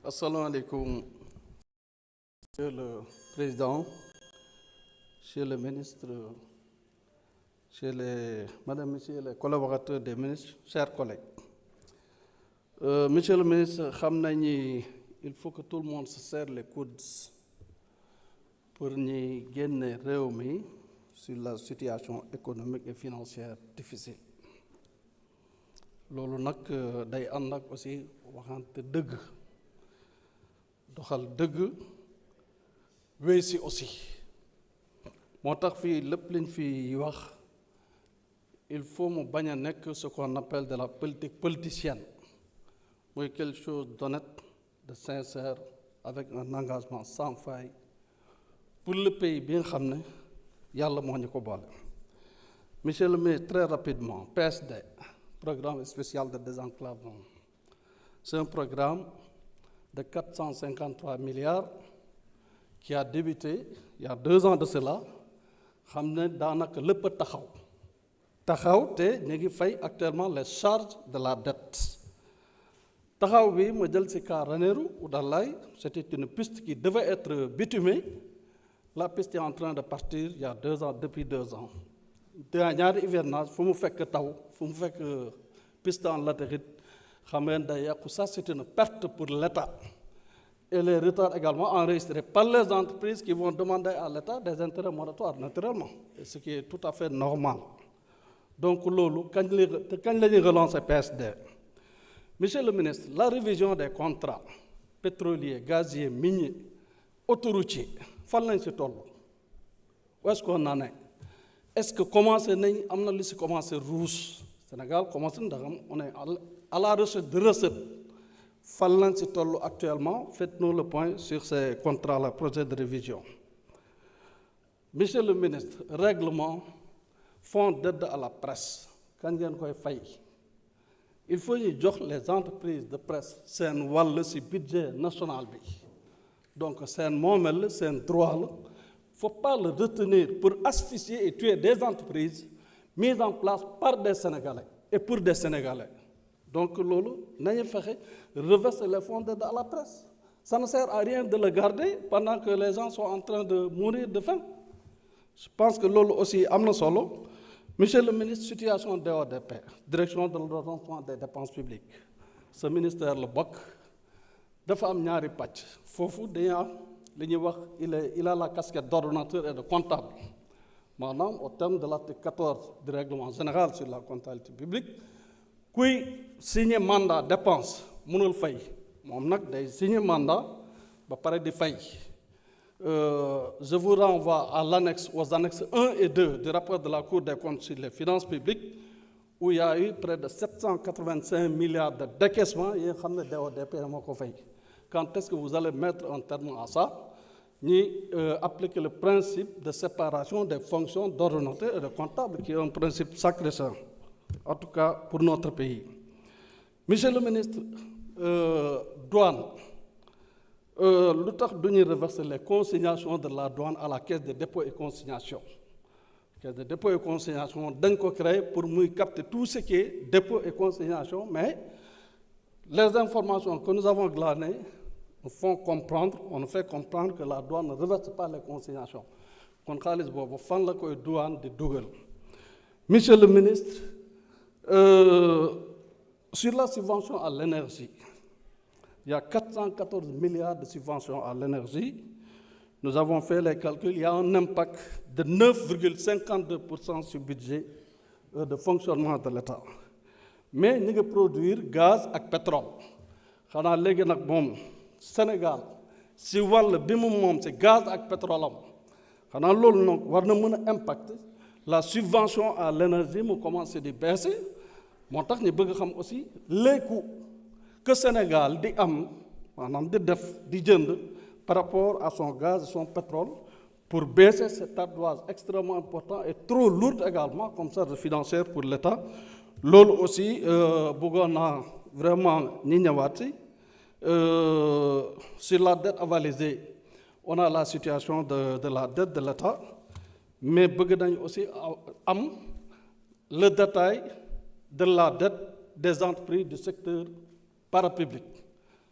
Assalamu alaikum, Monsieur le Président, Monsieur le ministre, Madame, Messieurs les collaborateurs des ministres, chers collègues. Monsieur le ministre, il faut que tout le monde se serre les coudes pour nous gagner réunis sur la situation économique et financière difficile. Loolu nag day ànd ak aussi waxante dëgg doxal dëgg wéy si aussi moo tax fii lépp liñ fi wax il faut mu bañ a nekk ce qu'on appelle de la politique politicienne mooy quelque chose d'honnête de sincère avec un engagement sans faille pour le pays bi nga xam ne yàlla moo ñu ko boole. Monsieur le ministre, très rapidement, PSD, Programme spécial de désenclavement. C'est un programme de 453 milliards qui a débuté il y a 2 ans de cela. Xam ne daanaka lépp taxaw te ñu ngi fay actuellement les charges de la dette. Taxaw bi ma jël ci cas Ranérou Oudallaye, c'était une piste qui devait être bitumée. La piste est en train de partir il y a 2 ans, depuis 2 ans. Ñaari hivernage fu mu fekk taw fu mu fekk piste en latérite xam ngeen day yàqu. Ça c'est une perte pour l'État et les retards également enregistrés par les entreprises qui vont demander à l'État des intérêts moratoires naturellement, et ce qui est tout à fait normal. Donc loolu kañ la ñuy relancer PSD. Monsieur le ministre, la révision des contrats pétroliers, gaziers, miniers, autoroutiers fan lañ si toll où est-ce qu'on en est? Est-ce que commencé nañ am na lu si commencé rouge Sénégal commencé ndax on est à la recherche de recettes fan lañ si toll actuellement? Faites-nous le point sur ces contrats-là, projet de révision. Monsieur le ministre, règlement fonds d'aide à la presse kañ ngeen koy fay? Il faut ñu jox les entreprises de presse seen wàll si budget national bi. Donc seen moomeel seen droit la. Faut pas le retenir pour asphyxier et tuer des entreprises mises en place par des Sénégalais et pour des Sénégalais. Donc loolu nañu fexe reverser les fonds d'aide à la presse. Ça ne sert à rien de le garder pendant que les gens sont en train de mourir de faim. Je pense que loolu aussi am na solo. Monsieur le ministre, situation DODP, direction de l'ordonnancement des dépenses publiques. Ce ministère la bokk dafa am ñaari pàcc foofu dañu am li ñuy wax il a la casquette d'ordonnateur et de comptable. Maanaam au terme de l'article 14 du règlement général sur la comptabilité publique kuy signer mandat dépense mënul fay moom nag day signer mandat ba pare di fay. Je vous renvoie à l'annexe, aux annexes 1 et 2 du rapport de la Cour des comptes sur les finances publiques où il y a eu près de 785 milliards de décaissements yi nga xam ne DODP moo ko fay. Quand est-ce que vous allez mettre un terme à ça? Ni appliquer le principe de séparation des fonctions d'ordonnateur et de comptable, qui est un principe sacro-saint, en tout cas pour notre pays. Monsieur le ministre, douane, lu tax du ñuy reverser les consignations de la douane à la caisse de dépôt et consignation. Caisse de dépôt et consignation dañ ko créer pour muy capter tout ce qui est dépôt et consignation, mais les informations que nous avons glanées nous fait comprendre que la douane ne reverse pas les consignations. Kon xaalis boobu fan la koy douane di dugal. Monsieur le ministre, sur la subvention à l'énergie, il y a 414 milliards de subventions à l'énergie. Nous avons fait les calculs, il y a un impact de 9,52% sur le budget de fonctionnement de l'État. Mais ñu ngi produire gaz ak pétrole xanaa léegi nag moom Sénégal si wàll bi mu moom si gaz ak pétrole am xanaa loolu nag war na mën a impacter la subvention à l'énergie mu commencé di baisser moo tax ñu bëgg xam aussi les coûts que Sénégal di am maanaam di def di jënd par rapport à son gaz et son pétrole pour baisser cette ardoise extrêmement importante et trop lourde également comme charge financière pour l'État. Loolu aussi bëggoon naa vraiment ñi ñëwaat si sur la dette avalisée. On a la situation de la dette de l'État, mais bëgg nañu aussi am le détail de la dette des entreprises du secteur parapublic.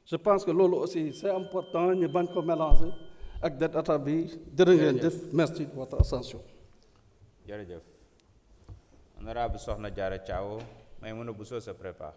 je pense que loolu aussi c'est important ñu bañ ko mélanger ak data bi. jërë ngeen jëf merci de votre attention. jërëjëf honorable Soxna Diarra Thiaw Maïmouna Bousso se prépare.